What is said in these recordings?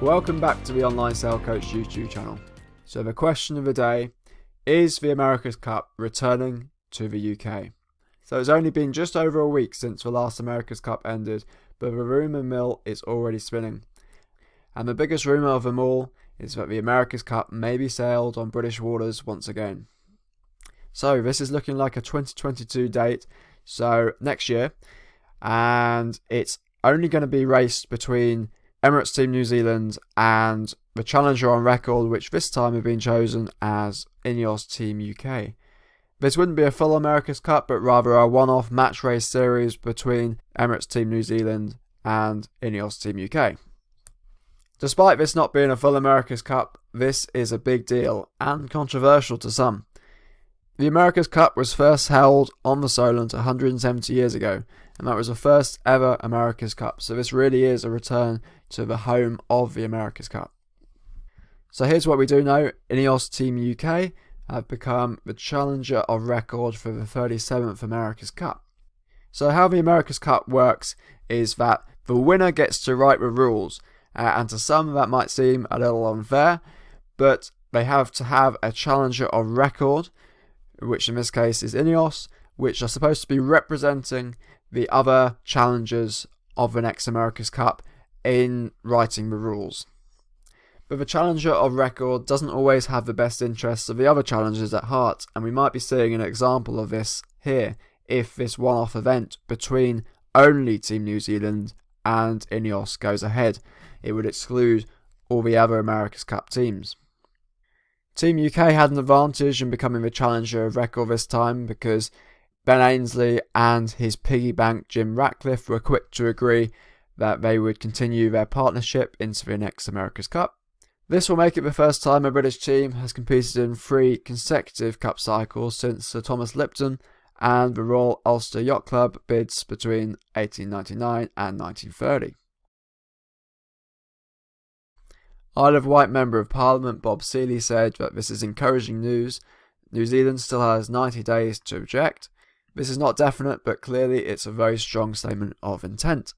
Welcome back to the Online Sale Coach YouTube channel. So the question of the day, is the America's Cup returning to the UK? So it's only been just over a week since the last America's Cup ended, but the rumour mill is already spinning. And the biggest rumour of them all is that the America's Cup may be sailed on British waters once again. So this is looking like a 2022 date, so next year, and it's only going to be raced between Emirates Team New Zealand and the challenger on record, which this time have been chosen as Ineos Team UK. This wouldn't be a full America's Cup, but rather a one-off match race series between Emirates Team New Zealand and Ineos Team UK. Despite this not being a full America's Cup, this is a big deal and controversial to some. The America's Cup was first held on the Solent 170 years ago, and that was the first ever America's Cup, so this really is a return to the home of the America's Cup. So here's what we do know: Ineos Team UK have become the challenger of record for the 37th America's Cup. So how the America's Cup works is that the winner gets to write the rules, and to some that might seem a little unfair, but they have to have a challenger of record, which in this case is Ineos, which are supposed to be representing the other challengers of the next America's Cup in writing the rules. But the challenger of record doesn't always have the best interests of the other challengers at heart, and we might be seeing an example of this here if this one-off event between only Team New Zealand and Ineos goes ahead. It would exclude all the other America's Cup teams. Team UK had an advantage in becoming the challenger of record this time because Ben Ainsley and his piggy bank Jim Ratcliffe were quick to agree that they would continue their partnership into the next America's Cup. This will make it the first time a British team has competed in 3 consecutive Cup cycles since Sir Thomas Lipton and the Royal Ulster Yacht Club bids between 1899 and 1930. Isle of Wight Member of Parliament Bob Seeley said that this is encouraging news. New Zealand still has 90 days to object. This is not definite, but clearly it's a very strong statement of intent.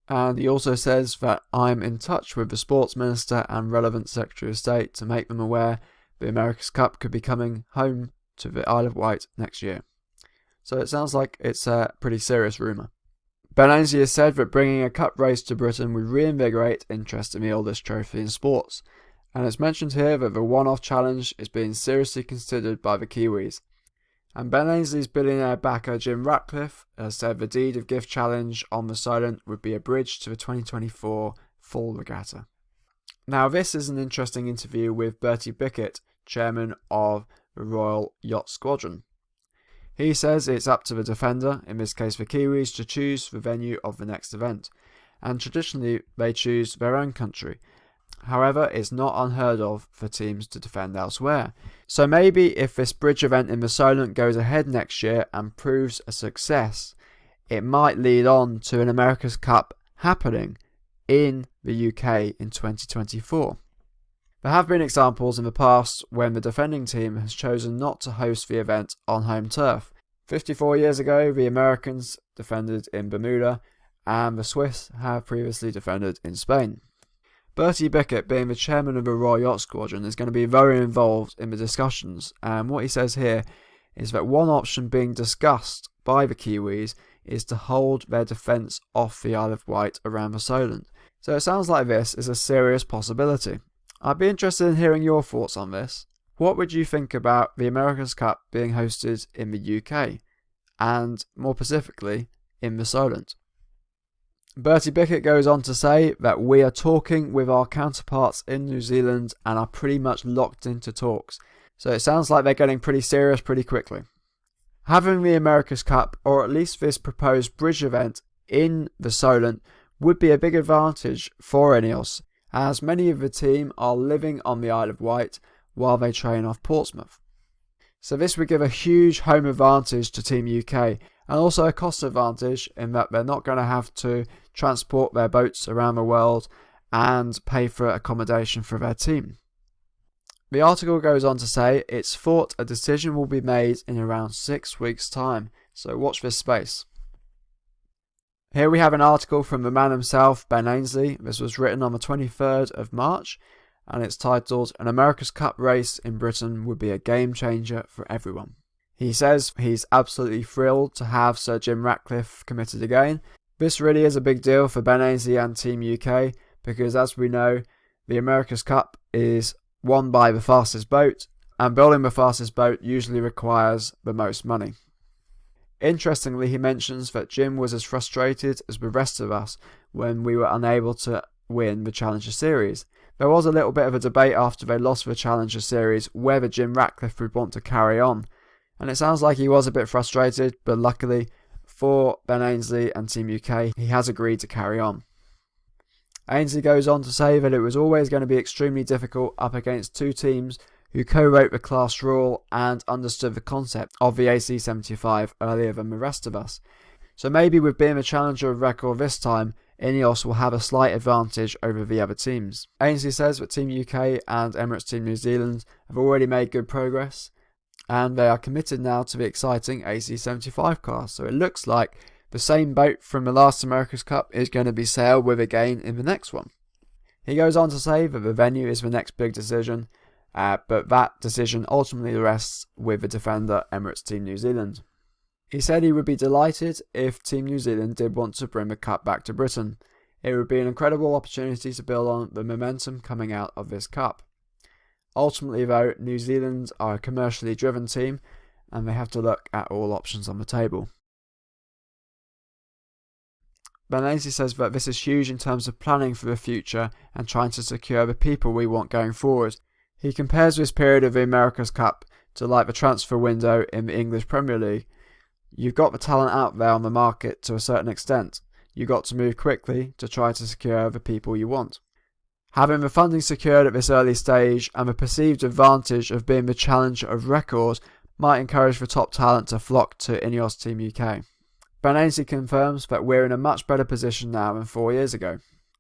And he also says that I'm in touch with the Sports Minister and relevant Secretary of State to make them aware the America's Cup could be coming home to the Isle of Wight next year. So it sounds like it's a pretty serious rumour. Ben Ainsley has said that bringing a cup race to Britain would reinvigorate interest in the oldest trophy in sports, and it's mentioned here that the one-off challenge is being seriously considered by the Kiwis. And Ben Ainsley's billionaire backer Jim Ratcliffe has said the deed of gift challenge on the Solent would be a bridge to the 2024 full regatta. Now this is an interesting interview with Bertie Bickett, chairman of the Royal Yacht Squadron. He says it's up to the defender, in this case the Kiwis, to choose the venue of the next event, and traditionally they choose their own country. However, it's not unheard of for teams to defend elsewhere. So maybe if this bridge event in the Solent goes ahead next year and proves a success, it might lead on to an America's Cup happening in the UK in 2024. There have been examples in the past when the defending team has chosen not to host the event on home turf. 54 years ago, the Americans defended in Bermuda, and the Swiss have previously defended in Spain. Bertie Bickett, being the chairman of the Royal Yacht Squadron, is going to be very involved in the discussions, and what he says here is that one option being discussed by the Kiwis is to hold their defence off the Isle of Wight around the Solent. So it sounds like this is a serious possibility. I'd be interested in hearing your thoughts on this. What would you think about the America's Cup being hosted in the UK, and more specifically, in the Solent? Bertie Bickett goes on to say that we are talking with our counterparts in New Zealand and are pretty much locked into talks. So it sounds like they're getting pretty serious pretty quickly. Having the America's Cup, or at least this proposed bridge event in the Solent, would be a big advantage for Ineos, as many of the team are living on the Isle of Wight while they train off Portsmouth. So this would give a huge home advantage to Team UK, and also a cost advantage in that they're not going to have to transport their boats around the world and pay for accommodation for their team. The article goes on to say it's thought a decision will be made in around 6 weeks' time, so watch this space. Here we have an article from the man himself, Ben Ainsley. This was written on the 23rd of March, and it's titled, "An America's Cup race in Britain would be a game changer for everyone." He says he's absolutely thrilled to have Sir Jim Ratcliffe committed again. This really is a big deal for Ben Ainsley and Team UK, because as we know, the America's Cup is won by the fastest boat, and building the fastest boat usually requires the most money. Interestingly, he mentions that Jim was as frustrated as the rest of us when we were unable to win the Challenger Series. There was a little bit of a debate after they lost the Challenger Series whether Jim Ratcliffe would want to carry on, and it sounds like he was a bit frustrated, but luckily for Ben Ainsley and Team UK, he has agreed to carry on. Ainsley goes on to say that it was always going to be extremely difficult up against two teams who co-wrote the class rule and understood the concept of the AC75 earlier than the rest of us. So maybe with being the challenger of record this time, Ineos will have a slight advantage over the other teams. Ainsley says that Team UK and Emirates Team New Zealand have already made good progress, and they are committed now to the exciting AC75 class. So it looks like the same boat from the last America's Cup is going to be sailed with again in the next one. He goes on to say that the venue is the next big decision, but that decision ultimately rests with the defender Emirates Team New Zealand. He said he would be delighted if Team New Zealand did want to bring the cup back to Britain. It would be an incredible opportunity to build on the momentum coming out of this cup. Ultimately though, New Zealand are a commercially driven team and they have to look at all options on the table. Ben Ainsley says that this is huge in terms of planning for the future and trying to secure the people we want going forward. He compares this period of the America's Cup to like the transfer window in the English Premier League. You've got the talent out there on the market to a certain extent. You've got to move quickly to try to secure the people you want. Having the funding secured at this early stage and the perceived advantage of being the challenger of record might encourage the top talent to flock to Ineos Team UK. Ben Ainsley confirms that we're in a much better position now than 4 years ago.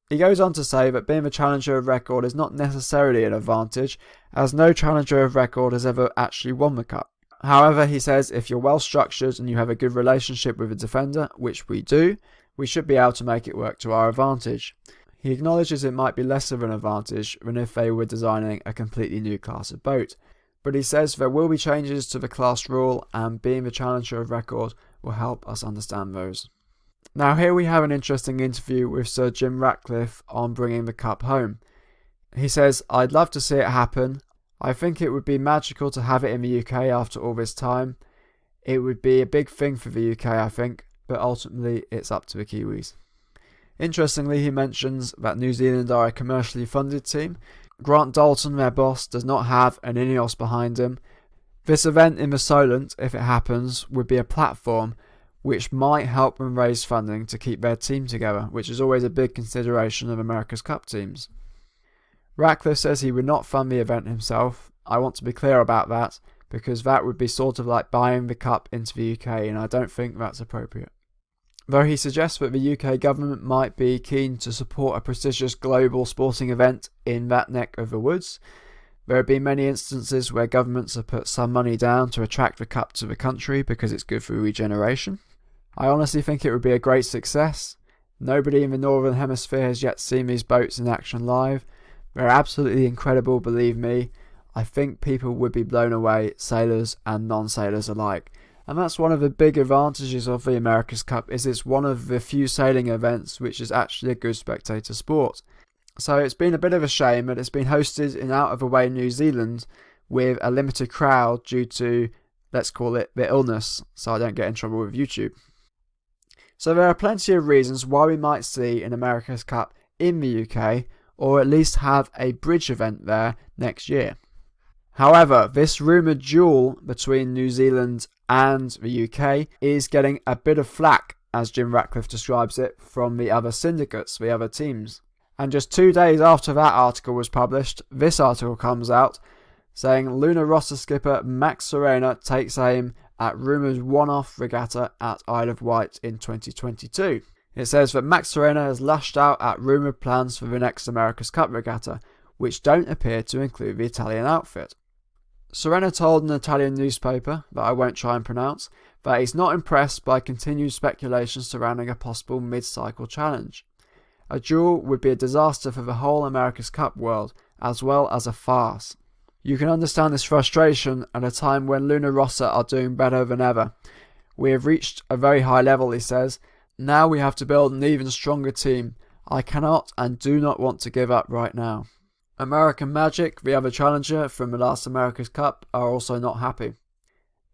He goes on to say that being the challenger of record is not necessarily an advantage, as no challenger of record has ever actually won the cup. However, he says if you're well structured and you have a good relationship with the defender, which we do, we should be able to make it work to our advantage. He acknowledges it might be less of an advantage than if they were designing a completely new class of boat, but he says there will be changes to the class rule and being the challenger of record will help us understand those. Now here we have an interesting interview with Sir Jim Ratcliffe on bringing the cup home. He says, "I'd love to see it happen. I think it would be magical to have it in the UK after all this time. It would be a big thing for the UK, I think, but ultimately it's up to the Kiwis." Interestingly, he mentions that New Zealand are a commercially funded team. Grant Dalton, their boss, does not have an Ineos behind him. This event in the Solent, if it happens, would be a platform which might help them raise funding to keep their team together, which is always a big consideration of America's Cup teams. Ratcliffe says he would not fund the event himself. I want to be clear about that, because that would be sort of like buying the cup into the UK, and I don't think that's appropriate. Though he suggests that the UK government might be keen to support a prestigious global sporting event in that neck of the woods. There have been many instances where governments have put some money down to attract the cup to the country because it's good for regeneration. I honestly think it would be a great success. Nobody in the Northern Hemisphere has yet seen these boats in action live. They're absolutely incredible, believe me. I think people would be blown away, sailors and non-sailors alike. And that's one of the big advantages of the America's Cup, is it's one of the few sailing events which is actually a good spectator sport. So it's been a bit of a shame that it's been hosted in out-of-the-way New Zealand with a limited crowd due to, let's call it, the illness, so I don't get in trouble with YouTube. So there are plenty of reasons why we might see an America's Cup in the UK, or at least have a bridge event there next year. However, this rumoured duel between New Zealand and the UK is getting a bit of flack, as Jim Ratcliffe describes it, from the other syndicates, the other teams. And just 2 days after that article was published, this article comes out saying Luna Rossa skipper Max Serena takes aim at rumoured one-off regatta at Isle of Wight in 2022. It says that Max Serena has lashed out at rumoured plans for the next America's Cup regatta, which don't appear to include the Italian outfit. Serena told an Italian newspaper, that I won't try and pronounce, that he's not impressed by continued speculation surrounding a possible mid-cycle challenge. A duel would be a disaster for the whole America's Cup world, as well as a farce. You can understand this frustration at a time when Luna Rossa are doing better than ever. We have reached a very high level, he says. Now we have to build an even stronger team. I cannot and do not want to give up right now. American Magic, the other challenger from the last America's Cup, are also not happy.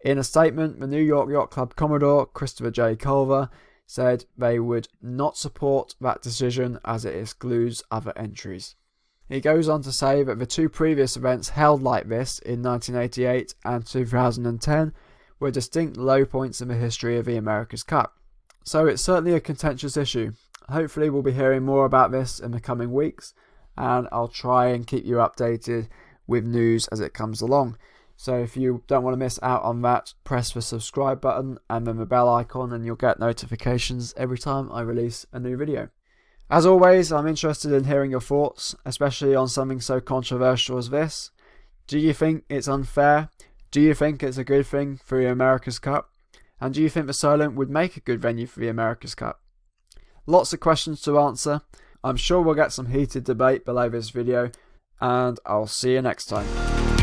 In a statement, the New York Yacht Club Commodore, Christopher J. Culver, said they would not support that decision as it excludes other entries. He goes on to say that the two previous events held like this in 1988 and 2010 were distinct low points in the history of the America's Cup. So it's certainly a contentious issue. Hopefully we'll be hearing more about this in the coming weeks, and I'll try and keep you updated with news as it comes along. So if you don't want to miss out on that, press the subscribe button and then the bell icon and you'll get notifications every time I release a new video. As always, I'm interested in hearing your thoughts, especially on something so controversial as this. Do you think it's unfair? Do you think it's a good thing for the America's Cup? And do you think the Solent would make a good venue for the America's Cup? Lots of questions to answer. I'm sure we'll get some heated debate below this video, and I'll see you next time.